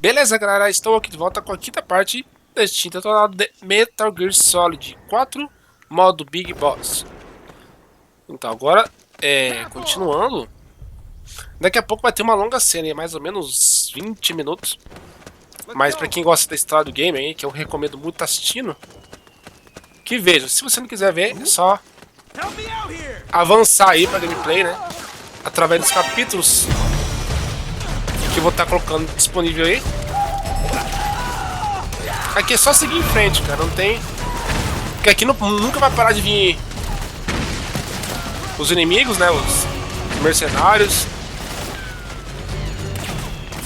Beleza, galera, estou aqui de volta com a quinta parte da extinta tornado de Metal Gear Solid 4, modo Big Boss. Então agora, continuando, daqui a pouco vai ter uma longa cena, mais ou menos 20 minutos. Mas pra quem gosta da história do game aí, que eu recomendo muito assistindo, que veja. Se você não quiser ver, é só avançar aí pra gameplay, né? Através dos capítulos que eu vou estar colocando disponível aí. Aqui é só seguir em frente, cara, não tem... Porque aqui nunca vai parar de vir os inimigos, né, os mercenários,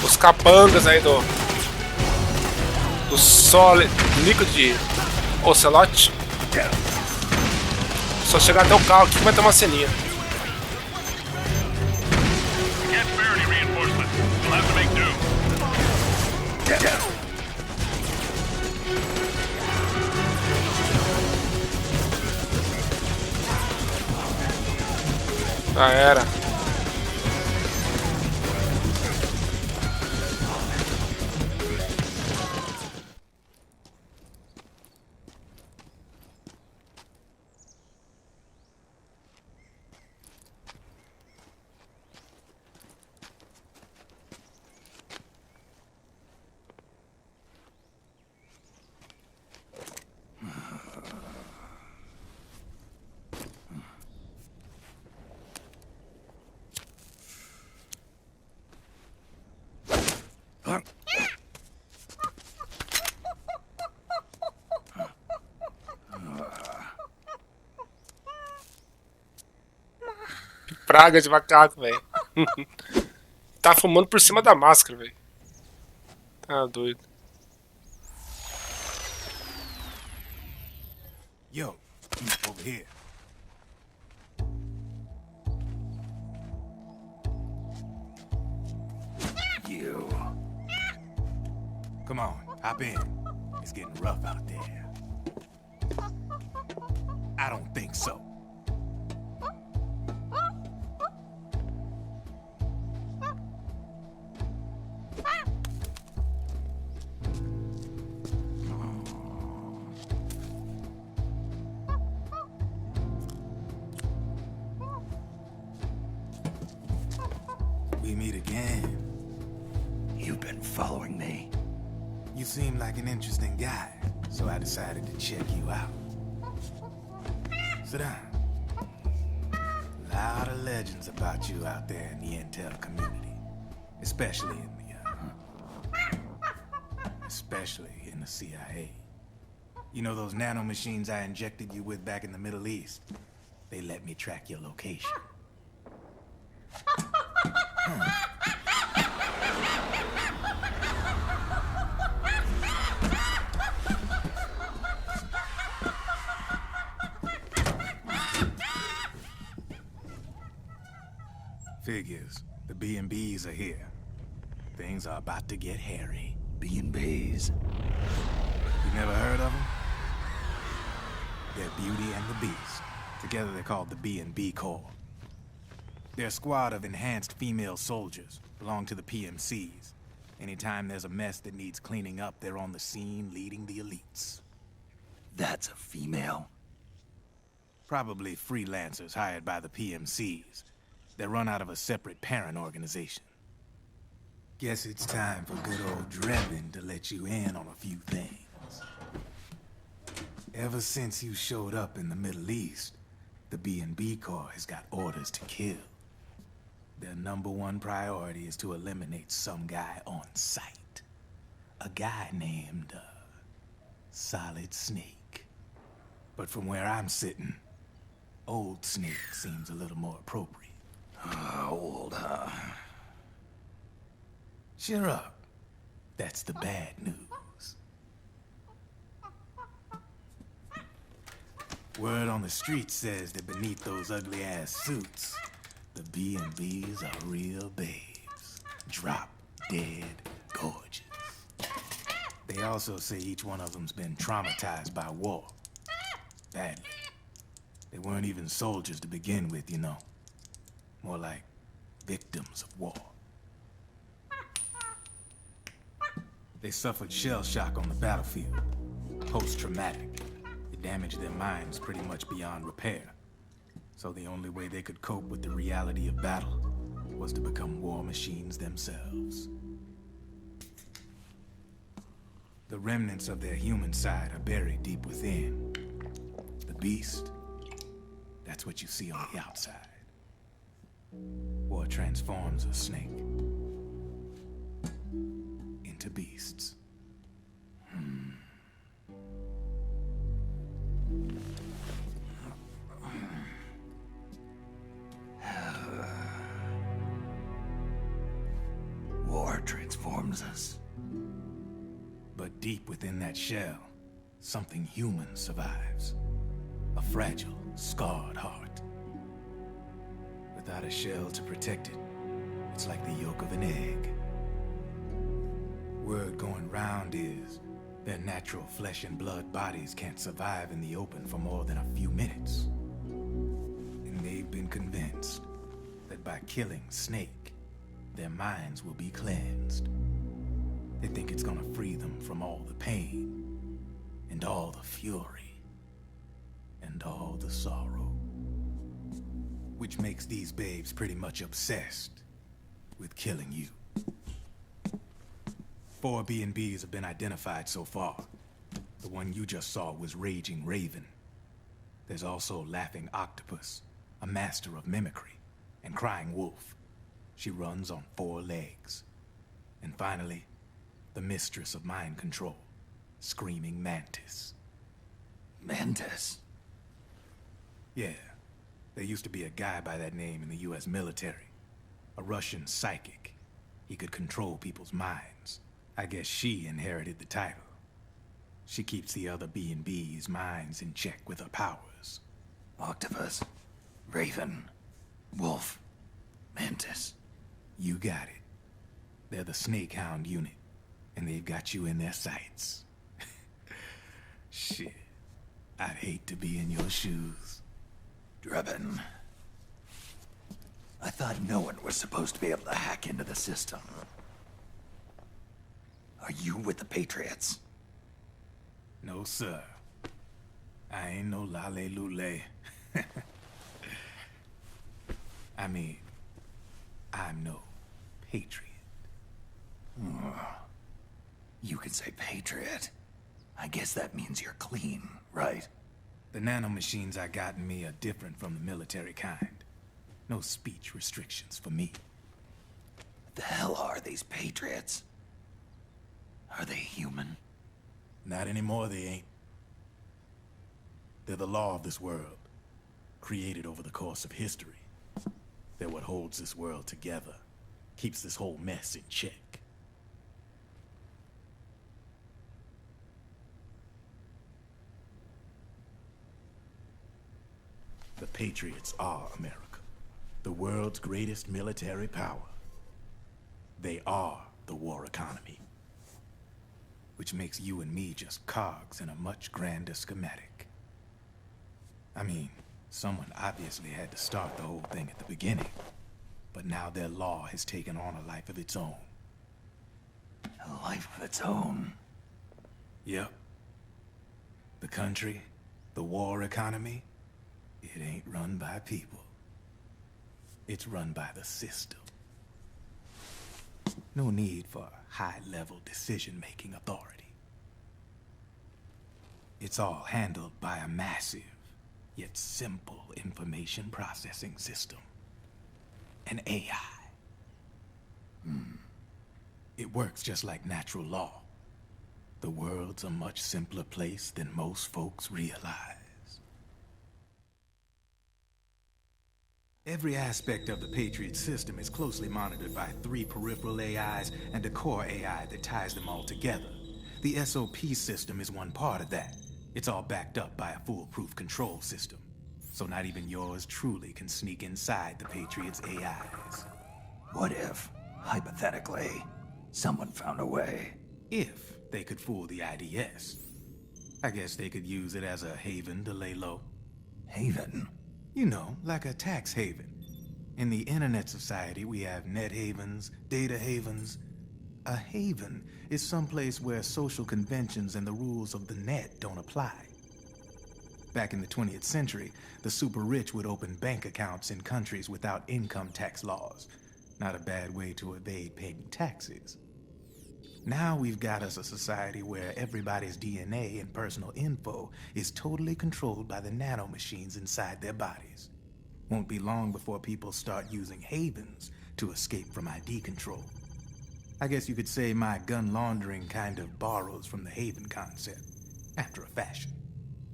os capangas aí do Solid Liquid Ocelot. Só chegar até o carro aqui que vai ter uma ceninha. Já era. Praga de macaco, velho. Tá fumando por cima da máscara, velho. Tá doido. Yo, over here. You. Come on, hop in. It's getting rough out there. I don't think so. We meet again. You've been following me. You seem like an interesting guy, so I decided to check you out. Sit down. A lot of legends about you out there in the intel community, especially in the CIA. You know those nanomachines I injected you with back in the Middle East? They let me track your location. Figures. The B&Bs are here. Things are about to get hairy. B&Bs. You never heard of them? They're Beauty and the Beast. Together they're called the B&B Corps. They're a squad of enhanced female soldiers, belong to the PMCs. Anytime there's a mess that needs cleaning up, they're on the scene leading the elites. That's a female. Probably freelancers hired by the PMCs. They run out of a separate parent organization. Guess it's time for good old Drebin to let you in on a few things. Ever since you showed up in the Middle East, the B&B Corps has got orders to kill. Their #1 priority is to eliminate some guy on sight. A guy named, Solid Snake. But from where I'm sitting, Old Snake seems a little more appropriate. Old, huh? Cheer up. That's the bad news. Word on the street says that beneath those ugly-ass suits, the B&Bs are real babes. Drop dead gorgeous. They also say each one of them's been traumatized by war. Badly. They weren't even soldiers to begin with, you know. More like victims of war. They suffered shell shock on the battlefield. Post-traumatic. It damaged their minds pretty much beyond repair. So the only way they could cope with the reality of battle was to become war machines themselves. The remnants of their human side are buried deep within. The beast, that's what you see on the outside. War transforms a snake into beasts. War transforms us. But deep within that shell, something human survives. A fragile, scarred heart. Without a shell to protect it, it's like the yolk of an egg. Word going round is their natural flesh and blood bodies can't survive in the open for more than a few minutes. And they've been convinced that by killing Snake, their minds will be cleansed. They think it's gonna free them from all the pain, and all the fury, and all the sorrow. Which makes these babes pretty much obsessed with killing you. 4 B&Bs have been identified so far. The one you just saw was Raging Raven. There's also Laughing Octopus, a master of mimicry, and Crying Wolf. She runs on 4 legs. And finally, the mistress of mind control, Screaming Mantis. Mantis? Yeah, there used to be a guy by that name in the US military. A Russian psychic. He could control people's minds. I guess she inherited the title. She keeps the other B&B's minds in check with her powers. Octopus, Raven, Wolf, Mantis. You got it. They're the Snake Hound unit, and they've got you in their sights. Shit. I'd hate to be in your shoes. Drebin. I thought no one was supposed to be able to hack into the system. Are you with the Patriots? No, sir. I ain't no lale-lule. I mean, I'm no patriot. You can say Patriot. I guess that means you're clean, right? The nanomachines I got in me are different from the military kind. No speech restrictions for me. What the hell are these Patriots? Are they human? Not anymore, they ain't. They're the law of this world, created over the course of history. They're what holds this world together, keeps this whole mess in check. The Patriots are America, the world's greatest military power. They are the war economy, which makes you and me just cogs in a much grander schematic. I mean, someone obviously had to start the whole thing at the beginning, but now their law has taken on a life of its own. A life of its own. Yep. The country, the war economy, it ain't run by people. It's run by the system. No need for high-level decision-making authority. It's all handled by a massive, yet simple information processing system. An AI. It works just like natural law. The world's a much simpler place than most folks realize. Every aspect of the Patriot system is closely monitored by 3 peripheral AIs and a core AI that ties them all together. The SOP system is one part of that. It's all backed up by a foolproof control system. So not even yours truly can sneak inside the Patriots' AIs. What if, hypothetically, someone found a way? If they could fool the IDS. I guess they could use it as a haven to lay low. Haven? You know, like a tax haven. In the internet society, we have net havens, data havens. A haven is someplace where social conventions and the rules of the net don't apply. Back in the 20th century, the super rich would open bank accounts in countries without income tax laws. Not a bad way to evade paying taxes. Now we've got us a society where everybody's DNA and personal info is totally controlled by the nanomachines inside their bodies. Won't be long before people start using havens to escape from ID control. I guess you could say my gun laundering kind of borrows from the haven concept, after a fashion.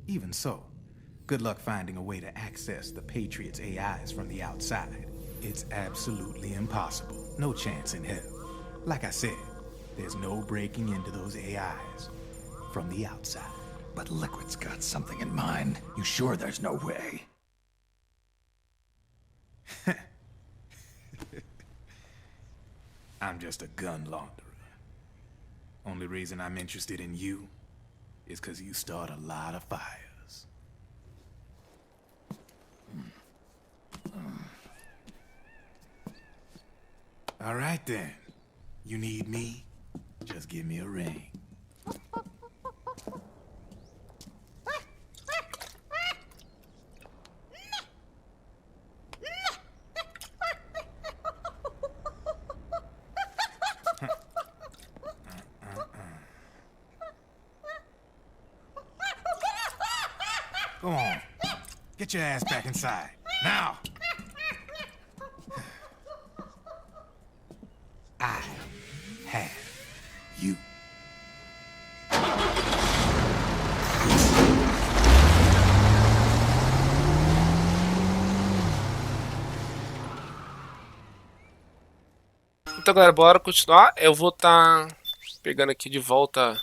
Even so, good luck finding a way to access the Patriots' AIs from the outside. It's absolutely impossible. No chance in hell. Like I said, there's no breaking into those AIs from the outside. But Liquid's got something in mind. You sure there's no way? I'm just a gun launderer. Only reason I'm interested in you is because you start a lot of fires. All right then. You need me? Just give me a ring. Go on. Get your ass back inside. Now! I have you. Então, galera, bora continuar. Eu vou estar pegando aqui de volta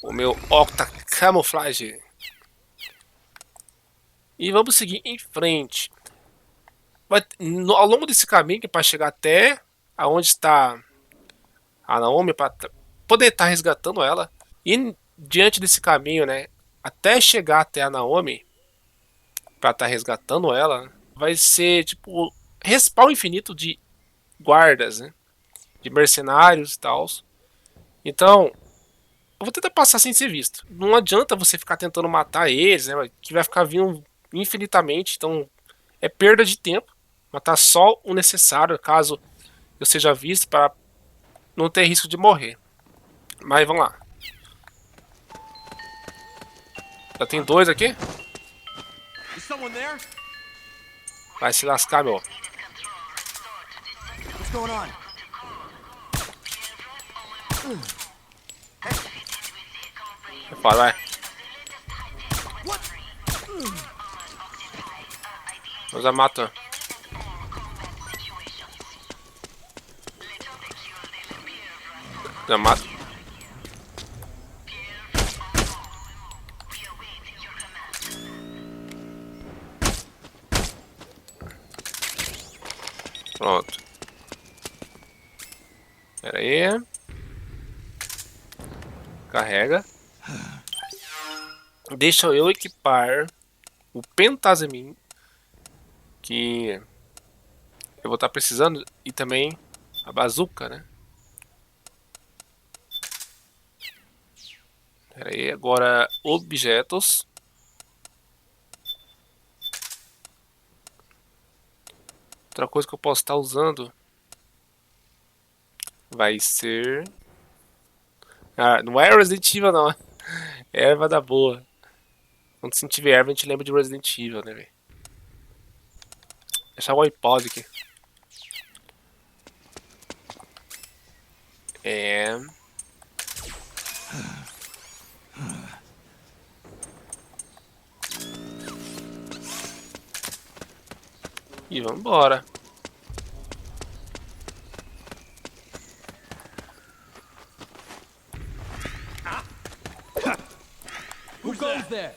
o meu Octa Camuflage. E vamos seguir em frente. Ao longo desse caminho, que é para chegar até aonde está a Naomi, para poder estar resgatando ela. E diante desse caminho, né, até chegar até a Naomi, para estar resgatando ela, vai ser tipo respawn infinito de guardas, né, de mercenários e tal. Então, eu vou tentar passar sem ser visto. Não adianta você ficar tentando matar eles, né, que vai ficar vindo infinitamente. Então, é perda de tempo. Matar só o necessário, caso eu seja visto, para não ter risco de morrer. Mas vamos lá. Já tem dois aqui? Vai se lascar, meu. Vai. Eu já mato. Já mato. Pronto. Pera aí. Carrega. Deixa eu equipar o Pentazemin, que eu vou estar precisando, e também a bazuca, né? Pera aí, agora objetos. Outra coisa que eu posso estar usando vai ser... Ah, não é Resident Evil não. É erva da boa. Quando se tiver erva, a gente lembra de Resident Evil, né, velho? Deixar o iPod aqui. E vamos embora. Who goes there?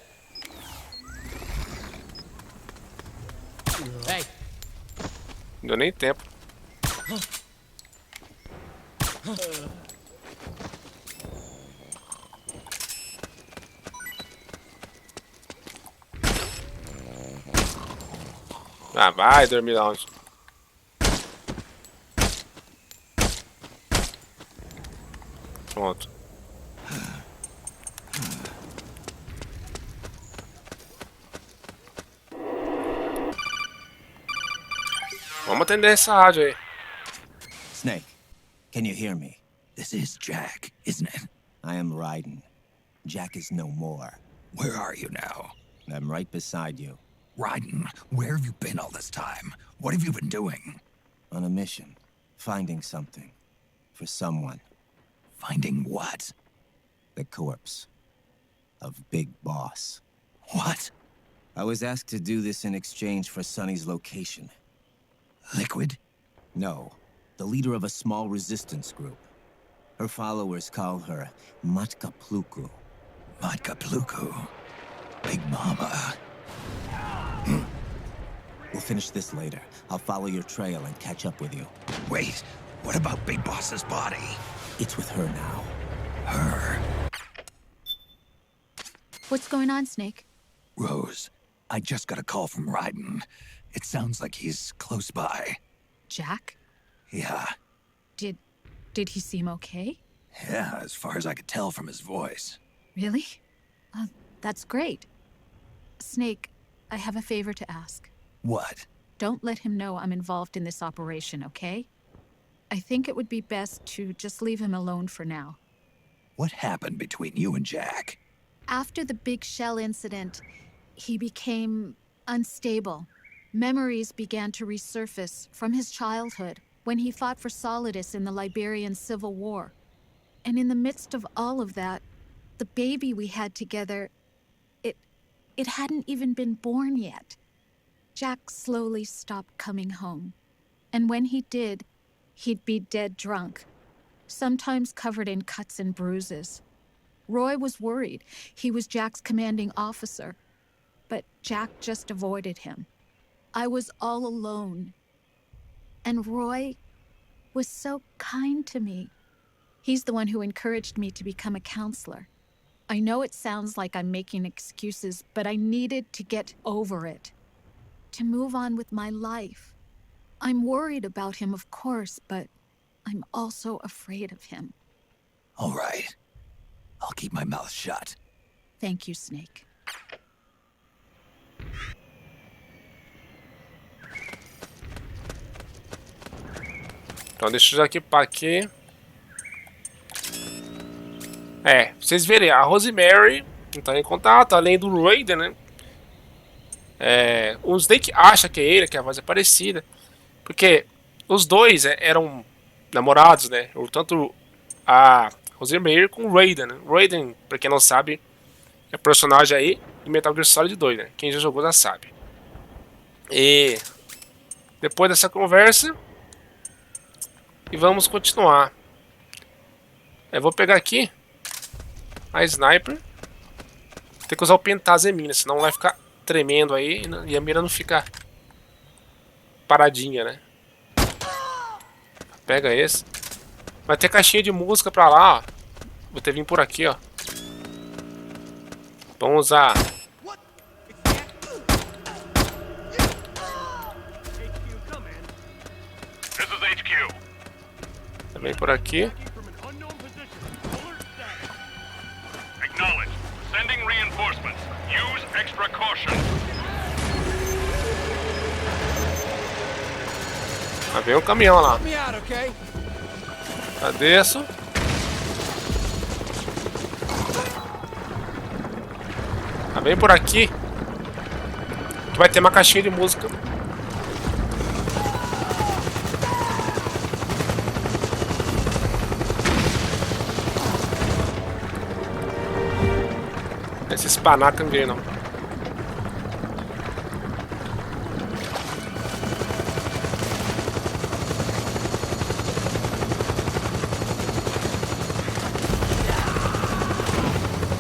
Hey. Não deu nem tempo. Ah, vai dormir onde? Pronto. Vamos atender essa rádio aí. Snake, can you hear me? This is Jack, isn't it? I am Raiden. Jack is no more. Where are you now? I'm right beside you. Raiden, where have you been all this time? What have you been doing? On a mission. Finding something. For someone. Finding what? The corpse. Of Big Boss. What? I was asked to do this in exchange for Sonny's location. Liquid? No. The leader of a small resistance group. Her followers call her Matka Pluku. Matka Pluku? Big Mama. We'll finish this later. I'll follow your trail and catch up with you. Wait, what about Big Boss's body? It's with her now. Her? What's going on, Snake? Rose, I just got a call from Raiden. It sounds like he's close by. Jack? Yeah. Did he seem okay? Yeah, as far as I could tell from his voice. Really? That's great. Snake, I have a favor to ask. What? Don't let him know I'm involved in this operation, okay? I think it would be best to just leave him alone for now. What happened between you and Jack? After the Big Shell incident, he became unstable. Memories began to resurface from his childhood when he fought for Solidus in the Liberian Civil War. And in the midst of all of that, the baby we had together, it hadn't even been born yet. Jack slowly stopped coming home. And when he did, he'd be dead drunk, sometimes covered in cuts and bruises. Roy was worried. He was Jack's commanding officer. But Jack just avoided him. I was all alone. And Roy was so kind to me. He's the one who encouraged me to become a counselor. I know it sounds like I'm making excuses, but I needed to get over it. To move on with my life. I'm worried about him, of course, but I'm also afraid of him. All right. I'll keep my mouth shut. Thank you, Snake. Então deixa eu já equipar aqui. É, vocês verem, a Rosemary está em contato, além do Raiden, né? O Snake acha que é ele, que a voz é parecida. Porque os dois eram namorados, né? Tanto a Rosemary com o Raiden, né? Raiden, pra quem não sabe, é personagem aí de Metal Gear Solid 2, né? Quem já jogou já sabe. E depois dessa conversa, e vamos continuar. Eu vou pegar aqui a sniper. Tem que usar o pentaz em mina, senão vai ficar tremendo aí e a mira não fica paradinha, né? Pega esse. Vai ter caixinha de música pra lá, ó. Vou ter que vir por aqui, ó. Vamos usar. Também por aqui. Sending reinforcements. Use extra caution. Vem um caminhão lá. Me out, okay? Desço. Vem por aqui. Que vai ter uma caixinha de música. Esse espanar cangueiro não.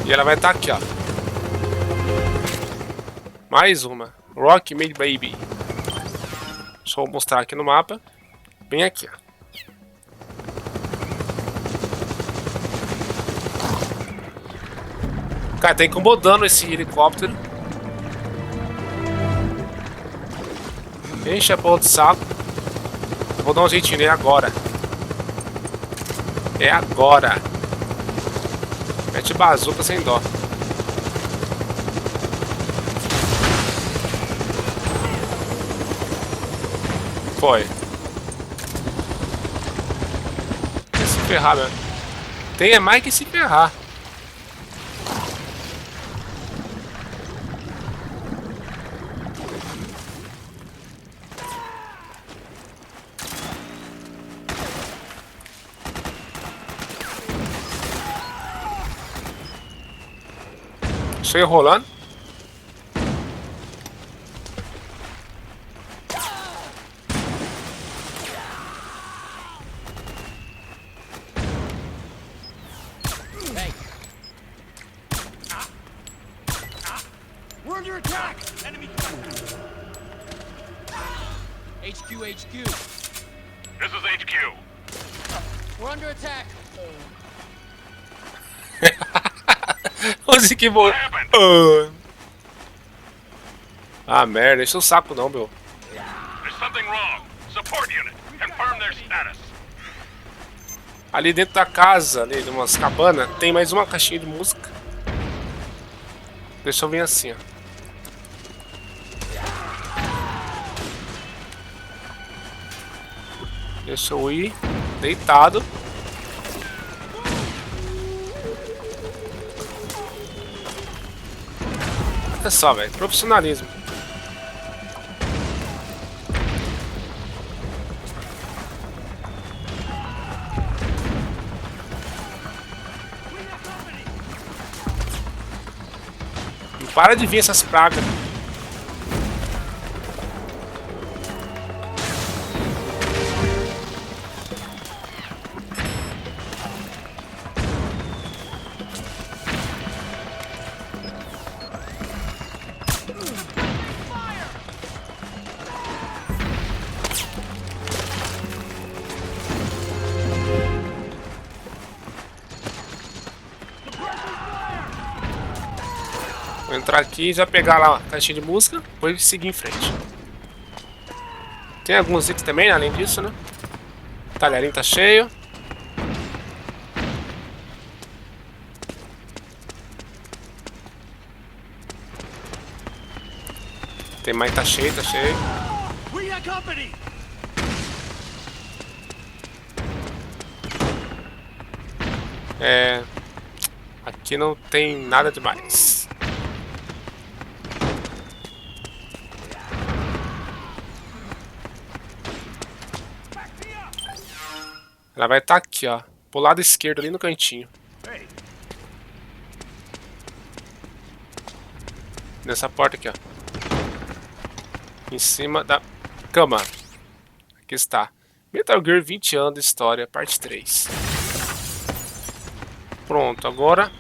E ela vai estar aqui, ó. Mais uma. Rock Made Baby. Deixa eu mostrar aqui no mapa. Bem aqui, ó. Cara, tá incomodando esse helicóptero. Enche a porra de saco. Eu vou dar um jeitinho nele agora. É agora. Mete bazuca sem dó. Foi. Tem que se ferrar, mesmo. Tem é mais que se ferrar. Cheio rolando. Hey. We're under attack! Enemy HQ, HQ. This is HQ. We're under attack. Onde que vou? Ah, merda, enche o saco não, meu. There's something wrong. Support unit. Confirm their status. Ali dentro da casa, ali de umas cabanas, tem mais uma caixinha de música. Deixa eu vir assim, ó. Deixa eu ir deitado. Olha só, velho, profissionalismo. Não para de vir essas pragas. Vou entrar aqui e já pegar lá a caixinha de música, depois seguir em frente. Tem alguns itens também, além disso, né? O talharinho tá cheio. Tem mais, tá cheio, tá cheio. We got company! É... Aqui não tem nada demais. Ela vai estar aqui, ó. Pro lado esquerdo, ali no cantinho. Nessa porta aqui, ó. Em cima da cama. Aqui está. Metal Gear 20 anos de história, parte 3. Pronto, agora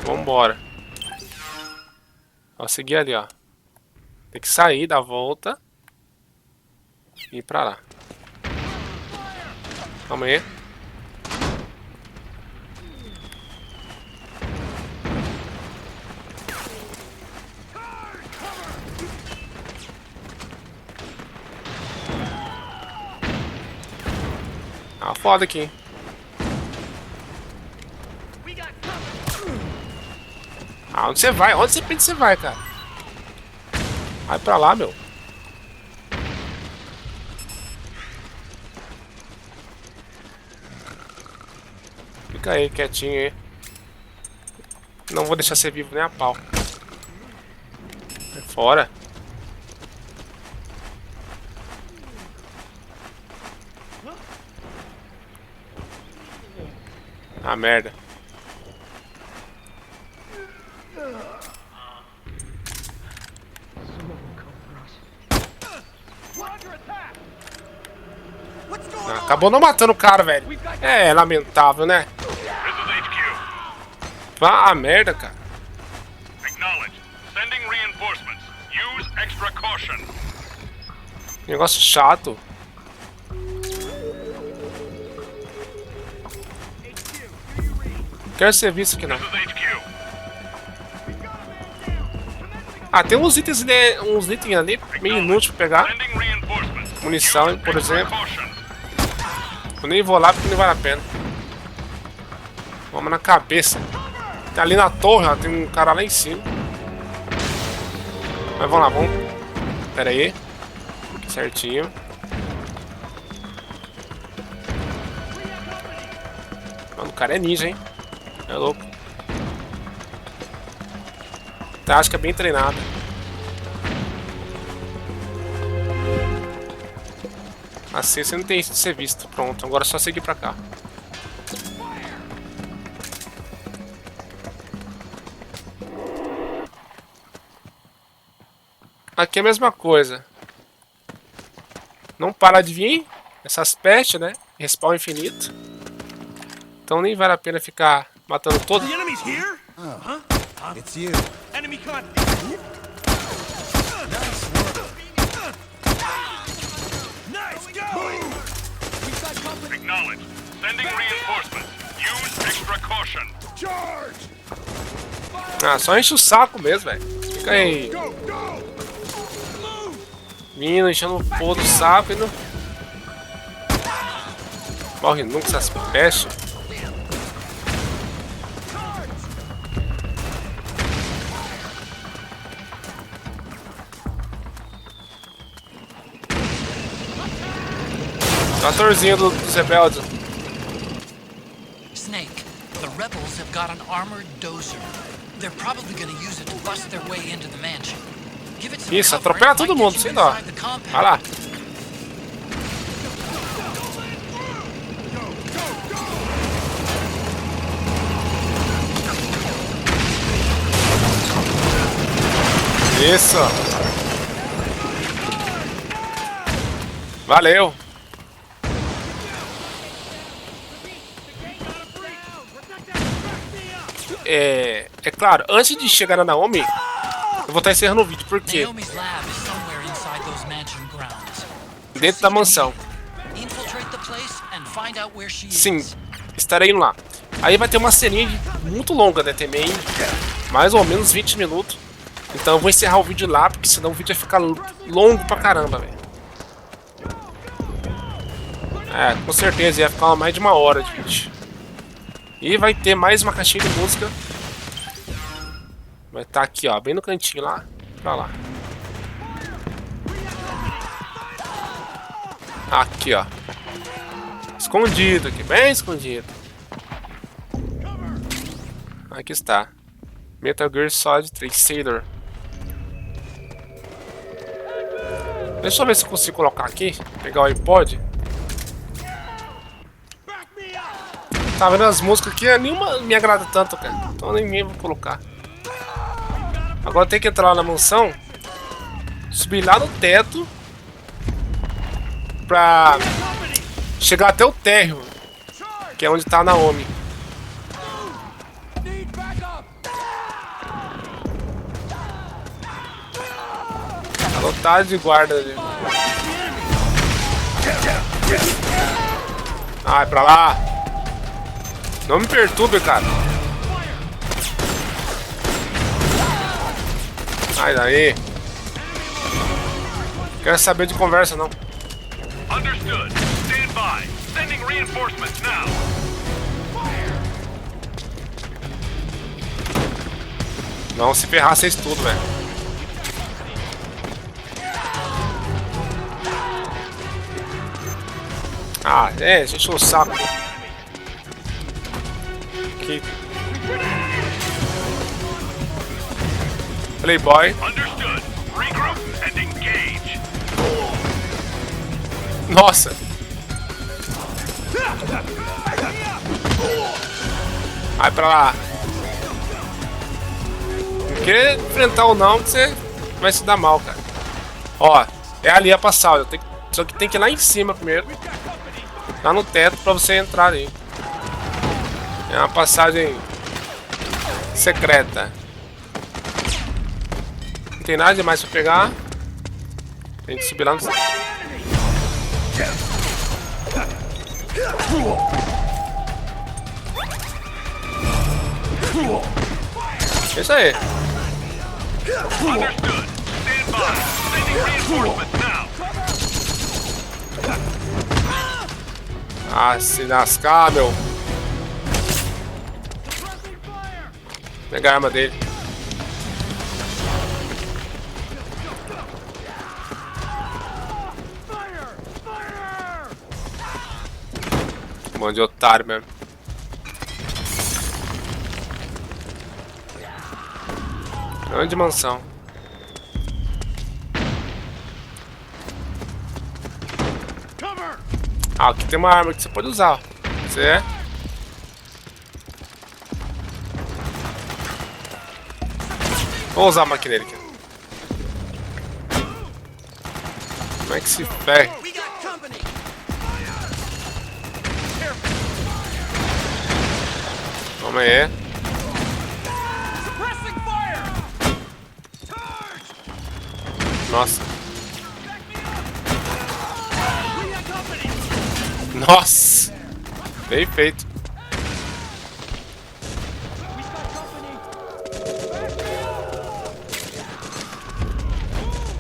vambora. Ó, seguir ali, ó. Tem que sair, dar a volta e ir pra lá. Calma aí. Ah, foda aqui, hein? Ah, onde você vai? Onde você pensa que você vai, cara? Vai pra lá, meu. Fica aí, quietinho aí. Não vou deixar você vivo nem a pau. Vai fora. Ah, merda. Ah, acabou não matando o cara, velho. É lamentável, né? This is HQ. Vá a merda, cara. Acknowledged. Sending reinforcements. Use extra caution. Negócio chato. Quero ser visto aqui, não. This is HQ. Ah, tem uns itens ali meio inúteis pra pegar. Sending reinforcements. Munição, Use por extra exemplo. caution. Eu nem vou lá porque não vale a pena. Vamos na cabeça. Tá ali na torre, ó, tem um cara lá em cima. Mas vamos lá, vamos. Pera aí. Certinho. Mano, o cara é ninja, hein? É louco. Tática bem treinada. Assim você não tem isso de ser visto. Pronto, agora é só seguir pra cá. Aqui é a mesma coisa. Não para de vir essas pestes, né? Respawn infinito. Então nem vale a pena ficar matando todos. The enemy's here? It's you. Enemy contact. Nice go! We've got company. Acknowledged. Sending reinforcements. Use extra caution. Charge! Ah, só enche o saco mesmo, velho. Fica aí Go, go! vindo, enchendo o pô do saco e não... Morre nunca essas pestes. Tratorzinho dos rebeldes. Snake, the rebels have got an armored dozer. They're probably gonna use it to bust their way into the mansion. Give it some Isso, cover, atropela it might todo get mundo, you sem dó. inside the compound. Vai lá. Isso. Valeu. É claro, antes de chegar na Naomi, eu vou estar encerrando o vídeo, porque Naomi's lab is somewhere inside those mansion grounds. dentro da mansão, Infiltrate the place and find out where she sim, is. estarei indo lá. Aí vai ter uma ceninha muito longa, né, também, mais ou menos 20 minutos. Então eu vou encerrar o vídeo lá, porque senão o vídeo vai ficar longo pra caramba, velho. É, com certeza ia ficar mais de 1 hora de vídeo. E vai ter mais uma caixinha de música. Vai estar aqui, ó, bem no cantinho lá, pra lá. Aqui, ó. Escondido aqui, bem escondido. Aqui está. Metal Gear Solid 3 Sailor. Deixa eu ver se eu consigo colocar aqui. Pegar o iPod. Tá vendo as músicas aqui? Nenhuma me agrada tanto, cara. Então nem vou colocar. Agora tem que entrar lá na mansão. Subir lá no teto. Pra chegar até o térreo. Que é onde tá a Naomi. Need backup! Tá lotado de guarda ali. Ai, pra lá. Não me perturbe, cara. Sai daí. Quero saber de conversa, não. Understood. Stand by. Sending reinforcements now. Não, se ferrar, vocês tudo, velho. Ah, é, gente, o saco. Aqui. Playboy. Understood. Regroup and engage. Nossa. Vai pra lá. Não quer enfrentar ou não, que você vai se dar mal, cara. Ó, é ali a passagem. Só que tem que ir lá em cima primeiro. Lá no teto pra você entrar ali. É uma passagem secreta. Não tem nada demais pra pegar. Tem que subir lá no... É isso aí. Understood. Stand by. Sending reinforcements now. Ah, se lascar, meu. Pegar a arma dele. Um monte de otário mesmo. Grande mansão. Ah, aqui tem uma arma que você pode usar. Ó. Você é? Vou usar a maquineira aqui. Como é que se ferra? Calma aí. Nossa. Nossa. Bem feito.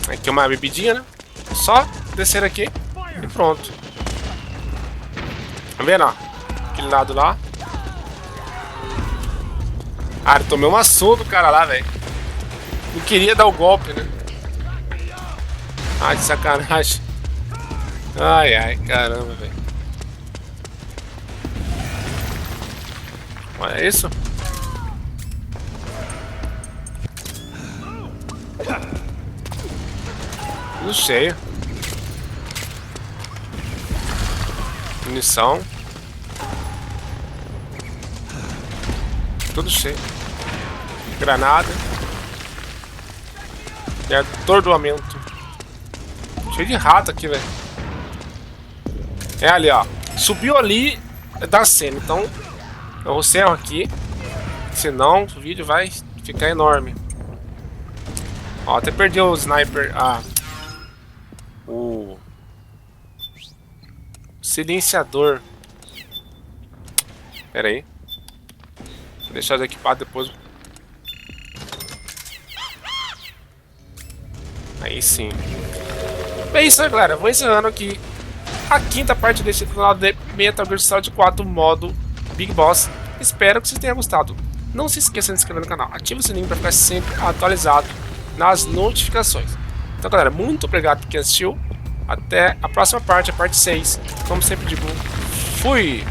Aqui uma bebidinha, né? Só descer aqui e pronto. Tá vendo, ó? Aquele lado lá. Ah, eu tomei uma surra do cara lá, velho. Não queria dar o golpe, né? Ah, de sacanagem. Ai, ai, caramba, velho. Olha isso. Tudo cheio. Munição. Tudo cheio. Granada. E atordoamento. Cheio de rato aqui, velho. É ali, ó. Subiu ali da cena. Então, eu encerro aqui. Senão o vídeo vai ficar enorme. Ó, até perdi o sniper. Ah. O silenciador. Pera aí. Vou deixar desequipado depois. Aí sim. É isso aí, galera. Vou encerrando aqui a quinta parte desse canal de Metal Gear Solid 4 modo Big Boss. Espero que vocês tenham gostado. Não se esqueça de se inscrever no canal. Ative o sininho para ficar sempre atualizado nas notificações. Então, galera, muito obrigado por quem assistiu. Até a próxima parte, a parte 6. Como sempre digo, fui!